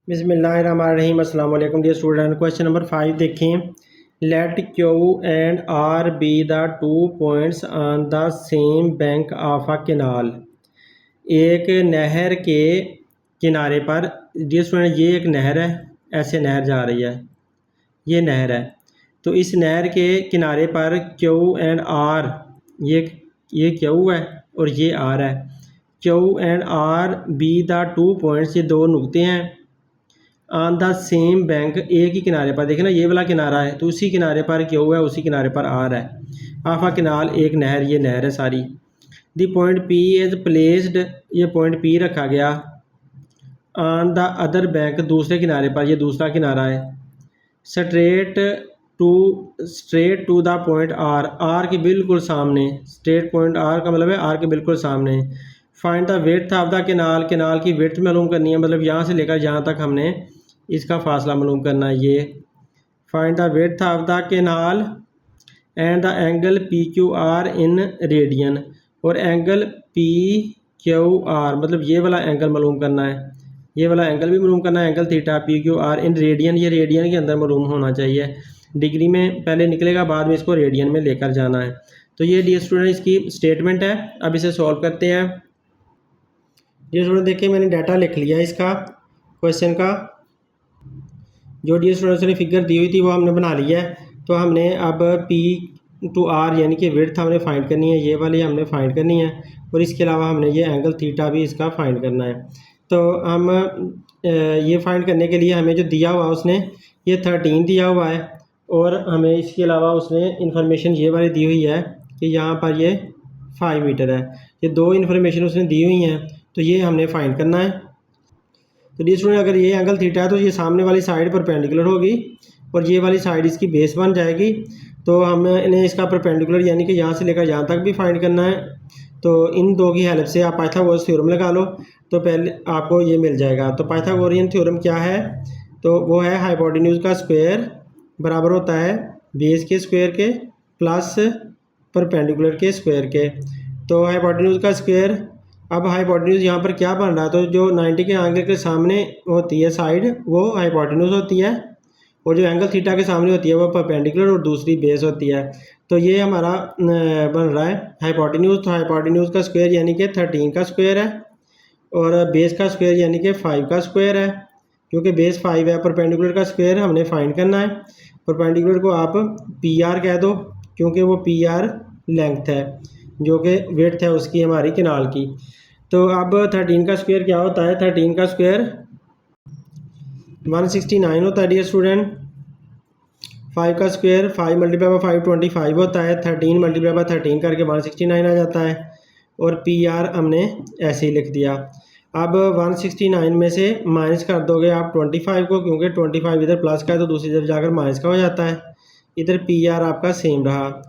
बिस्मिल्लाहिर्रहमानिर्रहीम। अस्सलाम वालेकुम डियर स्टूडेंट। क्वेश्चन नंबर 5 देखें। Let Q and R be the 2 points on the same bank of a canal. एक नहर के किनारे पर, डियर स्टूडेंट ये एक नहर है, ऐसे नहर जा रही है, ये नहर है। तो इस नहर के किनारे पर क्यू एंड आर, ये क्यू है और ये आर है। Q and R be the 2 points, ये दो नुक्ते हैं। ऑन द सेम बैंक, एक ही किनारे पर, देखें ना ये वाला किनारा है तो उसी किनारे पर क्यू है, उसी किनारे पर आर है। ऑफ अ कैनाल, एक नहर, ये नहर है सारी। The point P is placed, ये पॉइंट पी रखा गया। ऑन द अदर बैंक, दूसरे किनारे पर, ये दूसरा किनारा है। Straight to the point R, R के बिल्कुल सामने। स्ट्रेट पॉइंट आर का मतलब है आर के बिल्कुल सामने। Find the width of the canal, canal की विड्थ मालूम करनी है, मतलब यहाँ से लेकर यहाँ तक हमने इसका फासला मालूम करना है। ये find the width of the canal and the angle P Q R in radian, और एंगल पी क्यू आर मतलब ये वाला एंगल मालूम करना है, ये वाला एंगल भी मालूम करना है, angle theta P Q R in radian, ये रेडियन के अंदर मालूम होना चाहिए। डिग्री में पहले निकलेगा, बाद में इसको रेडियन में लेकर जाना है। तो ये डियर स्टूडेंट इसकी स्टेटमेंट है। अब इसे सॉल्व करते हैं। डियर स्टूडेंट देखिए मैंने डाटा लिख लिया इसका, क्वेश्चन का। जो डियर स्टूडेंट्स ने फिगर दी हुई थी वो हमने बना लिया है। तो हमने अब पी टू आर यानी कि विड्थ हमने फाइंड करनी है, ये वाली हमने फाइंड करनी है, और इसके अलावा हमने ये एंगल थीटा भी इसका फाइंड करना है। तो हम ये फाइंड करने के लिए हमें जो दिया हुआ उसने ये 13 दिया हुआ है, और हमें इसके अलावा उसने इन्फॉर्मेशन ये वाली दी हुई है कि यहाँ पर ये 5 मीटर है। ये दो इन्फॉर्मेशन उसने दी हुई हैं, तो ये हमने फाइंड करना है। तो डियर स्टूडेंट अगर ये एंगल थीटा है तो ये सामने वाली साइड परपेंडिकुलर होगी, और ये वाली साइड इसकी बेस बन जाएगी। तो हमने इसका परपेंडिकुलर यानी कि यहाँ से लेकर यहाँ तक भी फाइंड करना है। तो इन दो की हेल्प से आप पाइथागोरस थ्योरम लगा लो, तो पहले आपको ये मिल जाएगा। तो पाइथागोरियन थ्योरम क्या है, तो वो है हाइपोटेन्यूज का स्क्वायर बराबर होता है बेस के स्क्वायर के प्लस परपेंडिकुलर के स्क्वायर के। तो हाइपोटेन्यूज का स्क्वायर, अब हाइपोटेन्यूज यहाँ पर क्या बन रहा है, तो जो 90 के एंगल के सामने होती है साइड वो हाइपोटेन्यूज होती है, और जो एंगल थीटा के सामने होती है वो परपेंडिकुलर और दूसरी बेस होती है। तो ये हमारा बन रहा है हाइपोटेन्यूज। तो हाइपोटेन्यूज का स्क्वायर यानी कि 13 का स्क्वायर है, और बेस का स्क्वायर यानी कि 5 का स्क्वायर है, क्योंकि बेस 5 है। परपेंडिकुलर का स्क्वायर हमने फाइंड करना है। परपेंडिकुलर को आप पी आर कह दो, क्योंकि वो पी आर लेंथ है जो कि विड्थ है उसकी हमारी कैनाल की। तो अब 13 का स्क्वायर क्या होता है, 13 का स्क्वायर 169 होता है डियर स्टूडेंट। 5 का स्क्वायर 5 मल्टीप्लाई बाई 5 25 होता है, 13 मल्टीप्लाई बाई 13 करके 169 आ जाता है, और पी आर हमने ऐसे ही लिख दिया। अब 169 में से माइनस कर दोगे आप 25 को, क्योंकि 25 इधर प्लस का है तो दूसरी तरफ जाकर माइनस का हो जाता है। इधर पी आर आपका सेम रहा।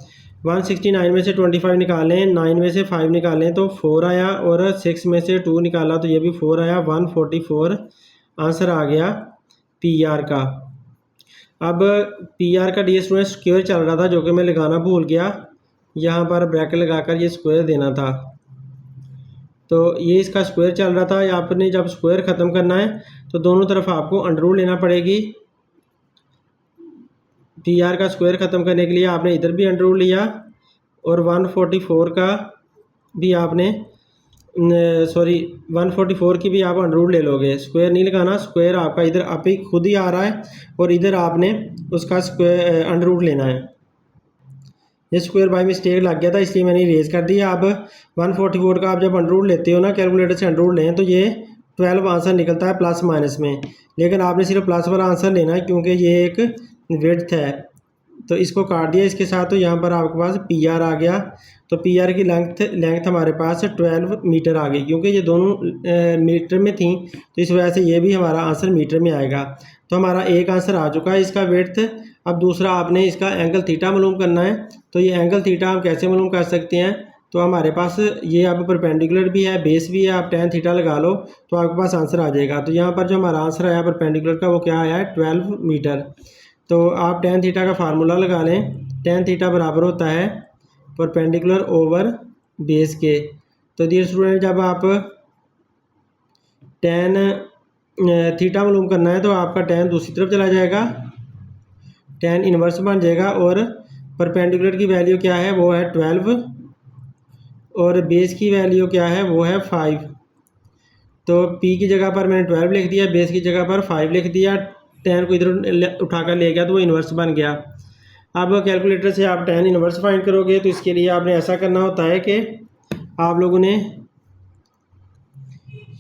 169 में से 25 निकालें, 9 में से 5 निकालें तो 4 आया, और 6 में से 2 निकाला तो ये भी 4 आया। 144 आंसर आ गया पी आर का। अब पी आर का डी स्टूडेंट स्क्वायर चल रहा था, जो कि मैं लगाना भूल गया, यहाँ पर ब्रैकेट लगाकर ये स्क्वायर देना था। तो ये इसका स्क्वायर चल रहा था। आपने जब स्क्वायर ख़त्म करना है तो दोनों तरफ आपको अंडर रूट लेना पड़ेगी। पी आर का स्क्वायर ख़त्म करने के लिए आपने इधर भी अंडर रूट लिया, और 144 का भी आपने 144 की भी आप अंडर रूट ले लोगे। स्क्वायर नहीं लगाना, स्क्वायर आपका इधर आप ही खुद ही आ रहा है, और इधर आपने उसका स्क्वायर अंडर रूट लेना है। ये स्क्वायर बाय मिस्टेक लग गया था, इसलिए मैंने इरेज कर दिया। अब 144 का आप जब अंडर रूट लेते हो ना, कैलकुलेटर से अंडर रूट लें तो ये 12 आंसर निकलता है प्लस माइनस में, लेकिन आपने सिर्फ प्लस वाला आंसर लेना है क्योंकि ये एक विड्थ है। तो इसको काट दिया इसके साथ, तो यहाँ पर आपके पास पी आर आ गया। तो पी आर की लेंथ हमारे पास 12 मीटर आ गई, क्योंकि ये दोनों मीटर में थी, तो इस वजह से ये भी हमारा आंसर मीटर में आएगा। तो हमारा एक आंसर आ चुका है इसका विड्थ। अब दूसरा आपने इसका एंगल थीटा मालूम करना है। तो ये एंगल थीटा हम कैसे मालूम कर सकते हैं, तो हमारे पास ये अब परपेंडिकुलर भी है, बेस भी है, आप tan थीटा लगा लो तो आपके पास आंसर आ जाएगा। तो यहाँ पर जो हमारा आंसर आया परपेंडिकुलर का वो क्या आया है 12 मीटर। तो आप tan थीटा का फार्मूला लगा लें। tan थीटा बराबर होता है परपेंडिकुलर ओवर बेस के। तो डियर स्टूडेंट जब आप tan थीटा मालूम करना है तो आपका tan दूसरी तरफ चला जाएगा, tan इनवर्स बन जाएगा और परपेंडिकुलर की वैल्यू क्या है वो है 12 और बेस की वैल्यू क्या है वो है 5। तो p की जगह पर मैंने 12 लिख दिया, बेस की जगह पर 5 लिख दिया, tan को इधर उठाकर ले गया तो वो इन्वर्स बन गया। अब कैलकुलेटर से आप tan इन्वर्स फाइंड करोगे तो इसके लिए आपने ऐसा करना होता है कि आप लोगों ने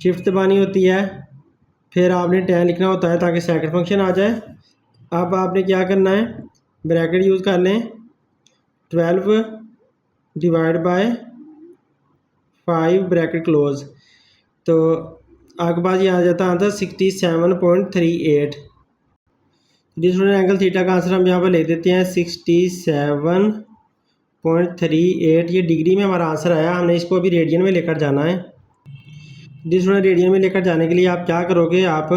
शिफ्ट दबानी होती है, फिर आपने tan लिखना होता है ताकि सेकंड फंक्शन आ जाए। अब आपने क्या करना है, ब्रैकेट यूज़ कर लें, 12 डिवाइड बाय 5 ब्रैकेट क्लोज, तो आपके पास ये आ जाता है आंसर 67.38। जिस एंगल थीटा का आंसर हम यहाँ पर ले देते हैं 67.38। ये डिग्री में हमारा आंसर आया, हमने इसको अभी रेडियन में लेकर जाना है। जिस रेडियन में लेकर जाने के लिए आप क्या करोगे, आप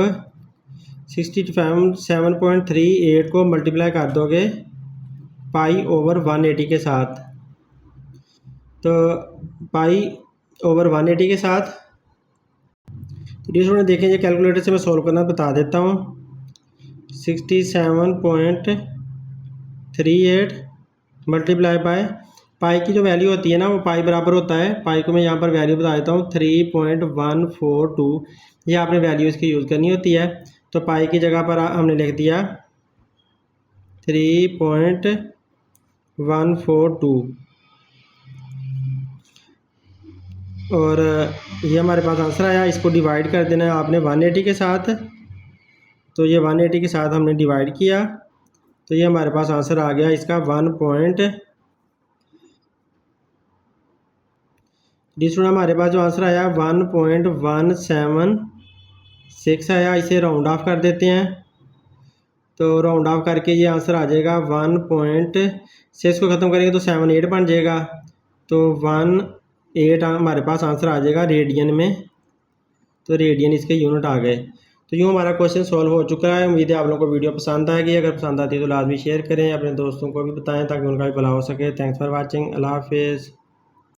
67.38 को मल्टीप्लाई कर दोगे पाई ओवर 180 के साथ, तो पाई ओवर 180 के साथ। तो देखें ये कैलकुलेटर से मैं सोल्व करना बता देता हूँ। 67.38 मल्टीप्लाई बाय पाई की जो वैल्यू होती है ना वो पाई बराबर होता है, पाई को मैं यहाँ पर वैल्यू बता देता हूँ 3.142। ये आपने वैल्यू इसकी यूज़ करनी होती है। तो पाई की जगह पर हमने लिख दिया 3.142 और ये हमारे पास आंसर आया। इसको डिवाइड कर देना है आपने 180 के साथ, तो ये 180 के साथ हमने डिवाइड किया तो ये हमारे पास आंसर आ गया इसका 1 हमारे पास जो आंसर आया 1.176 आया। इसे राउंड ऑफ कर देते हैं, तो राउंड ऑफ करके ये आंसर आ जाएगा 1.6 को ख़त्म करेंगे तो 78 बन जाएगा, तो 18 हमारे पास आंसर आ जाएगा रेडियन में। तो रेडियन इसके यूनिट आ गए। तो यूँ हमारा क्वेश्चन सॉल्व हो चुका है। उम्मीद है आप लोगों को वीडियो पसंद आएगी। अगर पसंद आती है तो लाजमी शेयर करें, अपने दोस्तों को भी बताएं ताकि उनका भी भला हो सके। Thanks for watching. अल्लाह हाफिज़।